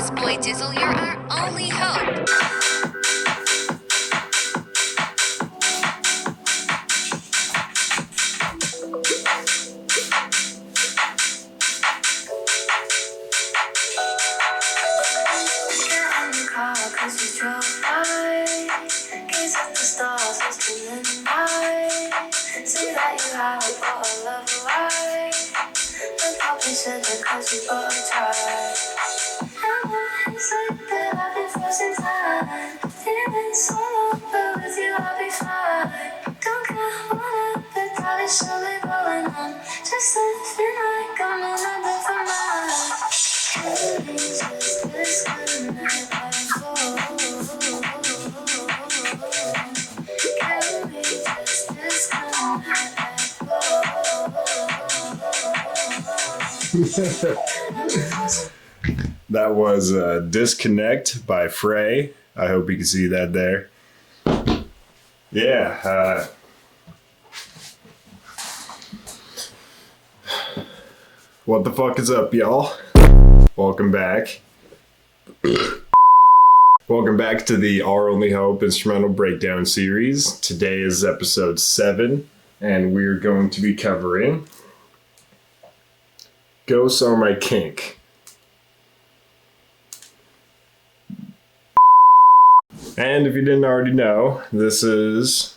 This boy Dizzle, you're our only hope. Cause you drove by, gaze at the stars, lost in the night. See that you have a bottle of wine. The puppy said that cause you gotta try. And then it's like that I've been frozen time. Feeling so low, but with you I'll be fine. Don't care what the thought is slowly going on. Just living like I'm another for mine. Can't be just this good night. That was Disconnect by Frey. I hope you can see that there. Yeah. What the fuck is up, y'all? Welcome back. Welcome back to the Our Only Hope Instrumental Breakdown series. Today is episode 7, and we're going to be covering Ghosts Are My Kink. And if you didn't already know, this is,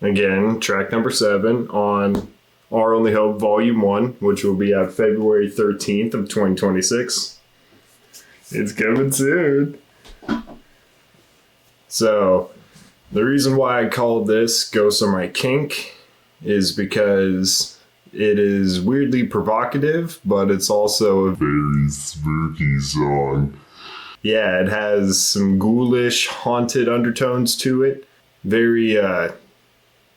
again, track number 7 on Our Only Hope Volume 1, which will be out February 13th of 2026. It's coming soon. So, the reason why I called this Ghosts Are My Kink is because it is weirdly provocative, but it's also a very spooky song. Yeah, it has some ghoulish, haunted undertones to it. Very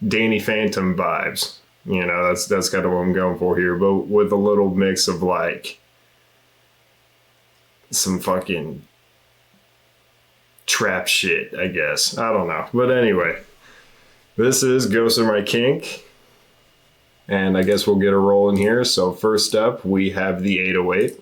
Danny Phantom vibes. You know, that's kind of what I'm going for here, but with a little mix of like some fucking trap shit, I guess. I don't know. But anyway, this is Ghosts Are My Kink. And I guess we'll get a roll in here. So first up, we have the 808.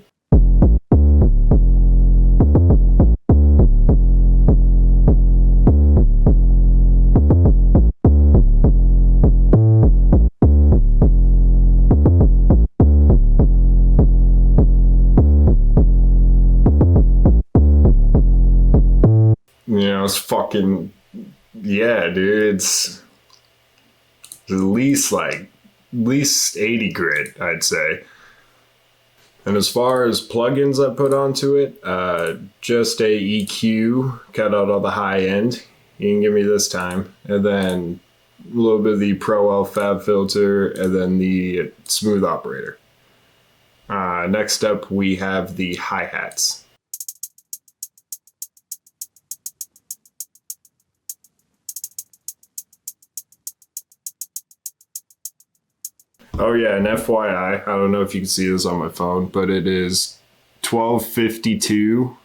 You know, it's fucking, yeah, dude, it's at least 80 grit, I'd say. And as far as plugins I put onto it, just a EQ, cut out all the high end. You can give me this time. And then a little bit of the Pro L Fab filter, and then the smooth operator. Next up, we have the hi-hats. Oh yeah, and FYI, I don't know if you can see this on my phone, but it is 12:52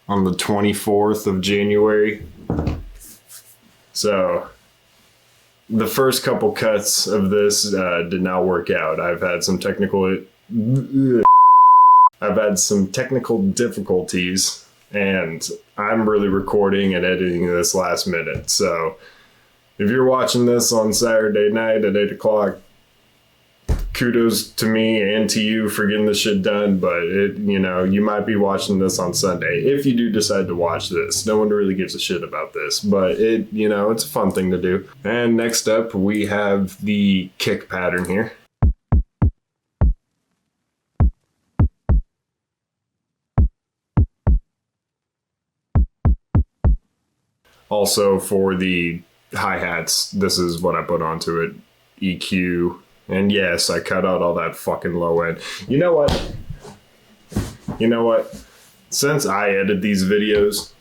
on the 24th of January. So the first couple cuts of this did not work out. I've had some technical difficulties, and I'm really recording and editing this last minute. So if you're watching this on Saturday night at 8 o'clock, kudos to me and to you for getting this shit done, but you might be watching this on Sunday if you do decide to watch this. No one really gives a shit about this, but it's a fun thing to do. And next up, we have the kick pattern here. Also for the hi-hats, this is what I put onto it. EQ. And yes, I cut out all that fucking low end. You know what? Since I edit these videos,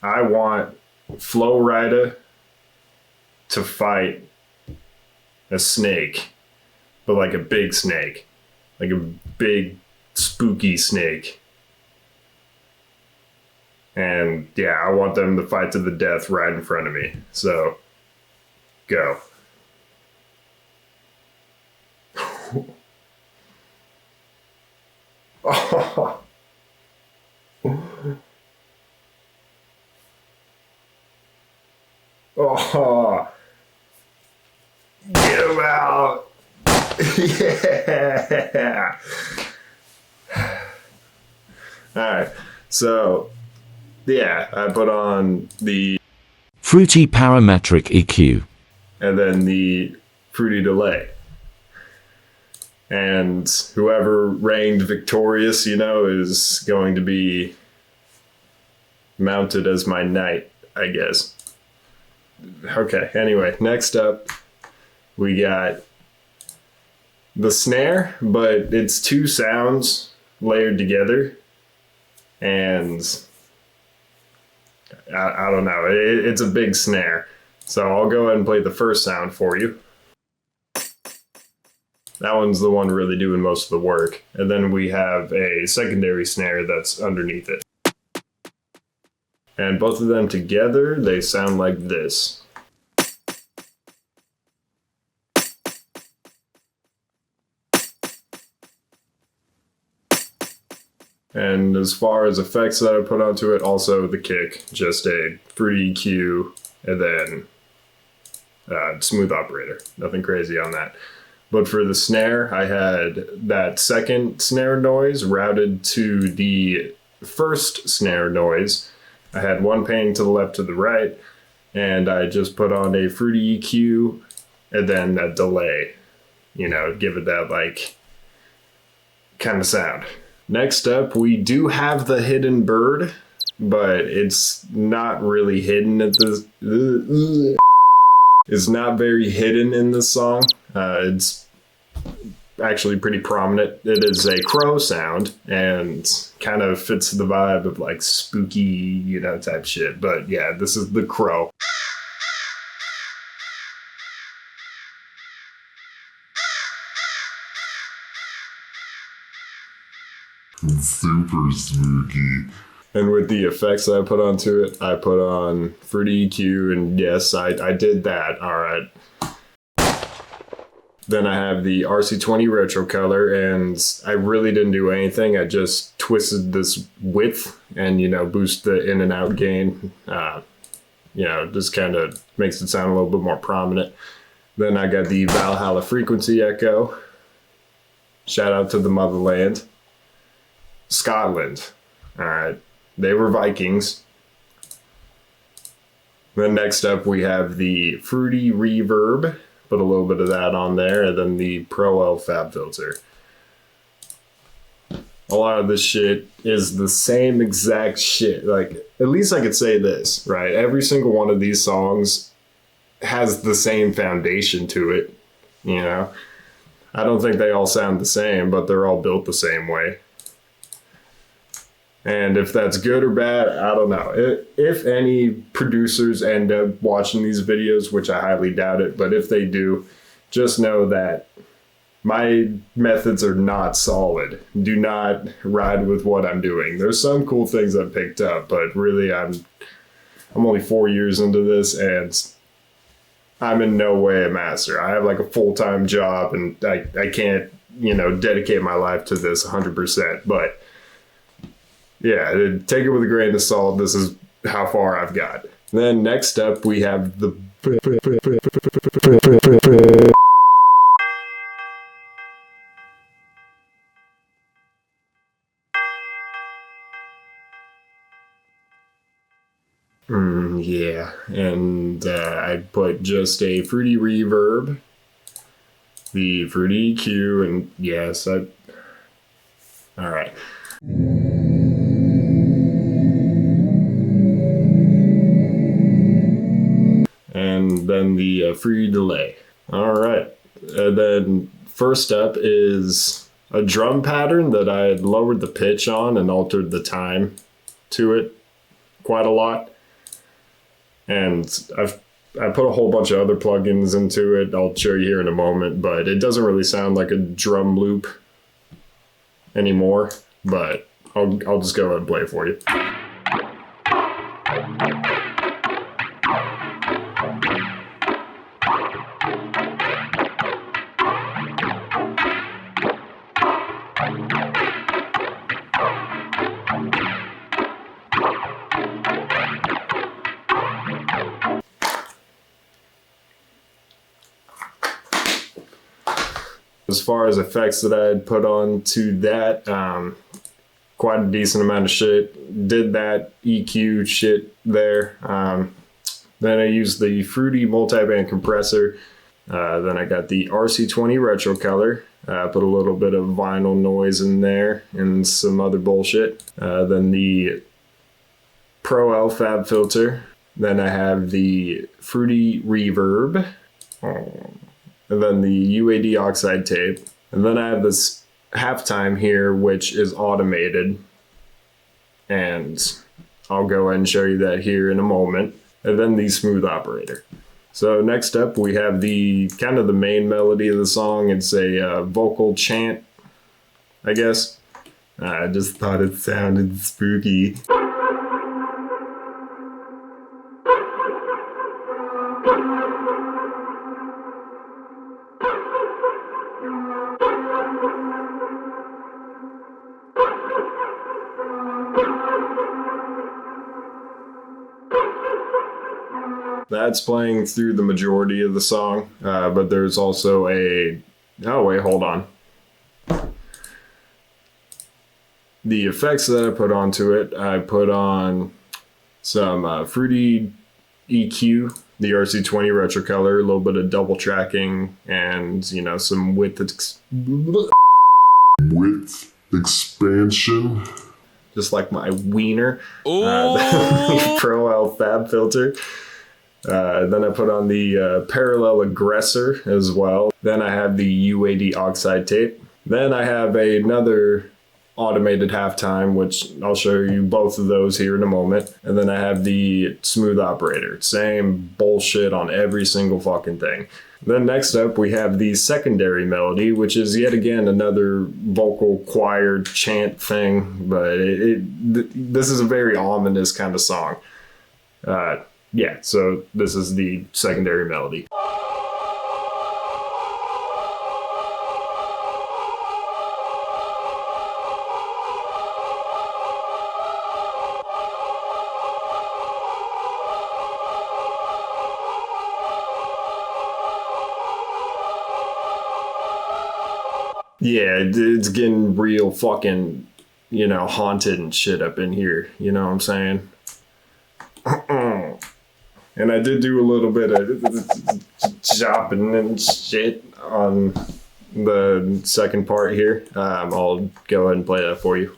I want Flo Rida to fight a snake, but like a big snake. Like a big, spooky snake. And yeah, I want them to fight to the death right in front of me. So, go. Oh, get him out. Yeah. Alright, so yeah, I put on the Fruity parametric EQ. and then the fruity delay. And whoever reigned victorious, is going to be mounted as my knight, I guess. Okay, anyway, next up we got the snare, but it's two sounds layered together. And I don't know, it's a big snare. So I'll go ahead and play the first sound for you. That one's the one really doing most of the work. And then we have a secondary snare that's underneath it. And both of them together, they sound like this. And as far as effects that I put onto it, also the kick, just a fruity EQ, and then smooth operator. Nothing crazy on that. But for the snare, I had that second snare noise routed to the first snare noise. I had one panning to the left to the right, and I just put on a fruity EQ, and then that delay. Give it that, like, kind of sound. Next up, we do have the hidden bird, but it's not really hidden at this. It's not very hidden in this song. It's actually pretty prominent. It is a crow sound and kind of fits the vibe of like spooky, type shit. But yeah, this is the crow. Super spooky. And with the effects that I put onto it, I put on fruity EQ, and yes, I did that. All right. Then I have the RC20 retro color, and I really didn't do anything. I just twisted this width and, boost the in and out gain. Just kind of makes it sound a little bit more prominent. Then I got the Valhalla frequency echo. Shout out to the motherland. Scotland. All right. They were Vikings. Then next up we have the fruity reverb. Put a little bit of that on there, and then the Pro L Fab filter. A lot of this shit is the same exact shit. Like, at least I could say this, right? Every single one of these songs has the same foundation to it, I don't think they all sound the same, but they're all built the same way. And if that's good or bad, I don't know. If any producers end up watching these videos, which I highly doubt it, but if they do, just know that my methods are not solid. Do not ride with what I'm doing. There's some cool things I've picked up, but really I'm only 4 years into this, and I'm in no way a master. I have like a full-time job, and I can't, dedicate my life to this 100%, but yeah, take it with a grain of salt. This is how far I've got. Then next up, we have the yeah, and I put just a fruity reverb, the fruity EQ, and yes, all right. And then the free delay. All right. And then first up is a drum pattern that I had lowered the pitch on and altered the time to it quite a lot. And I put a whole bunch of other plugins into it. I'll show you here in a moment, but it doesn't really sound like a drum loop anymore. But I'll just go ahead and play it for you. As far as effects that I had put on to that, quite a decent amount of shit. Did that EQ shit there. Then I used the Fruity multiband compressor. Then I got the RC20 retro color. Put a little bit of vinyl noise in there and some other bullshit. Then the Pro L Fab filter. Then I have the Fruity reverb. And then the UAD oxide tape. And then I have this halftime here, which is automated. And I'll go ahead and show you that here in a moment. And then the smooth operator. So next up we have the kind of the main melody of the song. It's a vocal chant, I guess. I just thought it sounded spooky. That's playing through the majority of the song, but there's also a... Oh, wait, hold on. The effects that I put onto it, I put on some Fruity EQ, the RC20 retro color, a little bit of double tracking, and, you know, some width expansion. Just like my wiener. Pro L Fab filter. Then I put on the parallel aggressor as well. Then I have the UAD oxide tape. Then I have another automated halftime, which I'll show you both of those here in a moment. And then I have the smooth operator. Same bullshit on every single fucking thing. Then next up we have the secondary melody, which is yet again another vocal choir chant thing, but this is a very ominous kind of song. Yeah, so this is the secondary melody. Yeah, it's getting real fucking, you know, haunted and shit up in here. You know what I'm saying? And I did do a little bit of chopping and shit on the second part here. I'll go ahead and play that for you.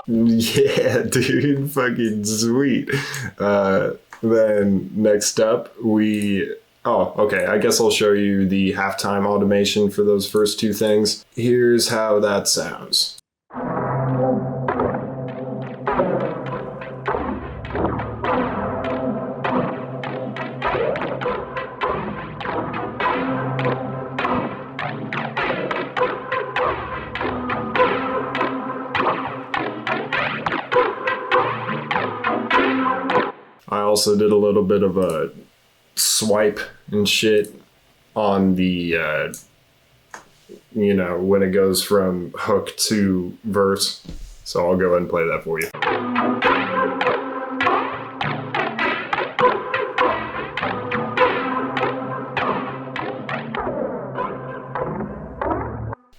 Yeah, dude, fucking sweet. Then next up okay, I guess I'll show you the halftime automation for those first two things. Here's how that sounds. I also did a little bit of a swipe and shit on the, you know, when it goes from hook to verse. So I'll go ahead and play that for you.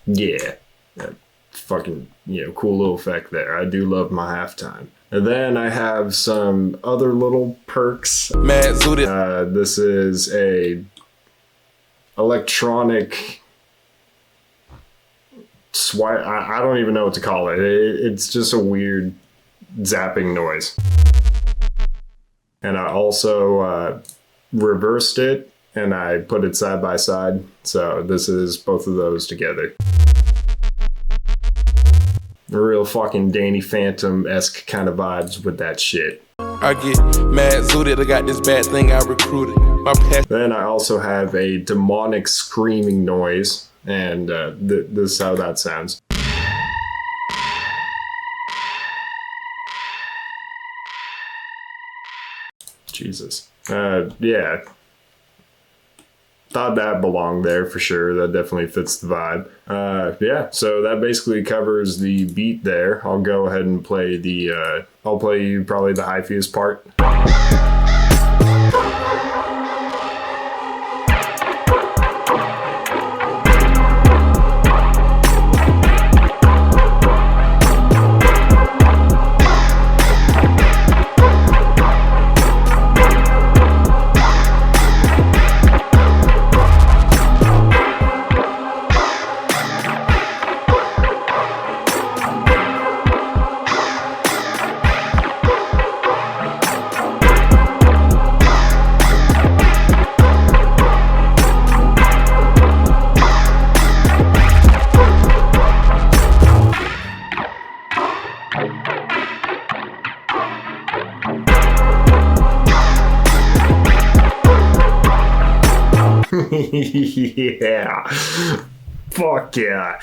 Yeah, that fucking, you know, cool little effect there. I do love my halftime. And then I have some other little perks. This is a electronic swipe. I don't even know what to call it. It's just a weird zapping noise. And I also reversed it and I put it side by side. So this is both of those together. A real fucking Danny Phantom-esque kind of vibes with that shit. I get mad zooted, I got this bad thing I recruited. Then I also have a demonic screaming noise, and this is how that sounds. Jesus. Yeah. thought that belonged there for sure. That definitely fits the vibe. Yeah, so that basically covers the beat there. I'll go ahead and play I'll play you probably the high fuse part. Yeah. Fuck yeah.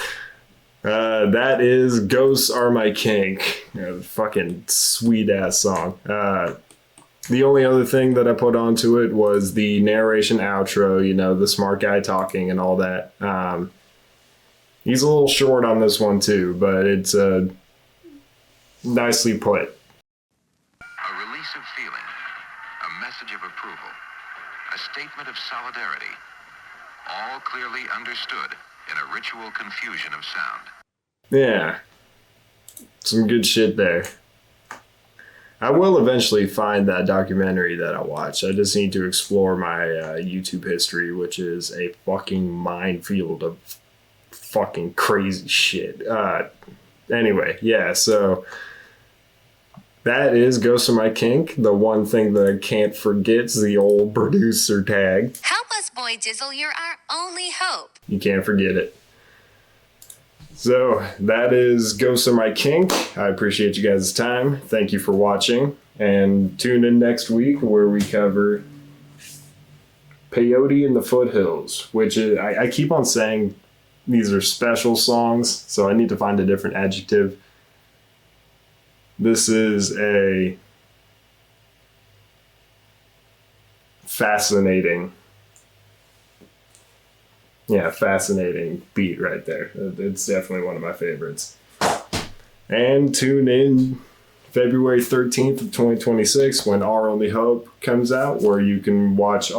That is Ghosts Are My Kink. Fucking sweet ass song. The only other thing that I put onto it was the narration outro, you know, the smart guy talking and all that. He's a little short on this one too, but it's nicely put. A release of feeling, a message of approval, a statement of solidarity, all clearly understood in a ritual confusion of sound. Yeah. Some good shit there. I will eventually find that documentary that I watched. I just need to explore my YouTube history, which is a fucking minefield of fucking crazy shit. Anyway, yeah, so that is Ghost of My Kink. The one thing that I can't forget is the old producer tag. Help us, Boy Dizzle. You're our only hope. You can't forget it. So that is Ghost of My Kink. I appreciate you guys' time. Thank you for watching. And tune in next week where we cover Peyote in the Foothills, which is, I keep on saying these are special songs, so I need to find a different adjective. This is a fascinating beat right there. It's definitely one of my favorites. And tune in February 13th of 2026 when Our Only Hope comes out, where you can watch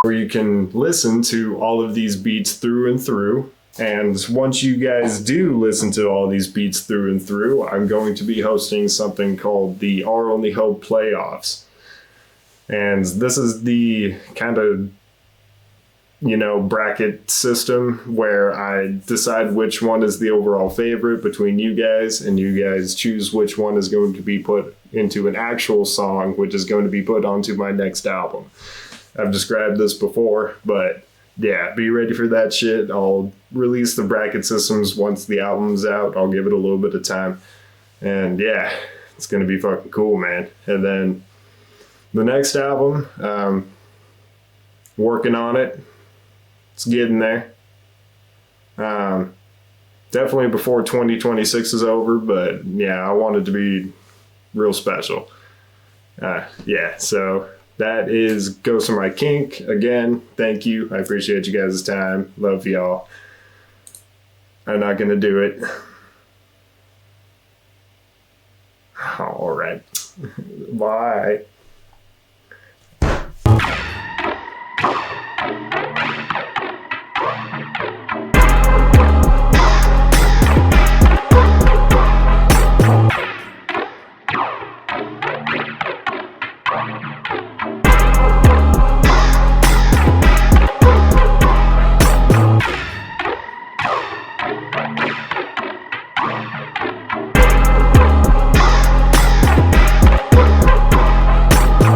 where you can listen to all of these beats through and through. And once you guys do listen to all these beats through and through, I'm going to be hosting something called the Our Only Hope Playoffs. And this is the kind of, bracket system where I decide which one is the overall favorite between you guys, and you guys choose which one is going to be put into an actual song, which is going to be put onto my next album. I've described this before, but yeah, be ready for that shit. I'll release the bracket systems once the album's out. I'll give it a little bit of time. And yeah, it's going to be fucking cool, man. And then the next album, working on it. It's getting there. Definitely before 2026 is over, but yeah, I want it to be real special. Yeah, so that is Ghost of My Kink. Again, thank you. I appreciate you guys' time. Love y'all. I'm not going to do it. All right. Bye.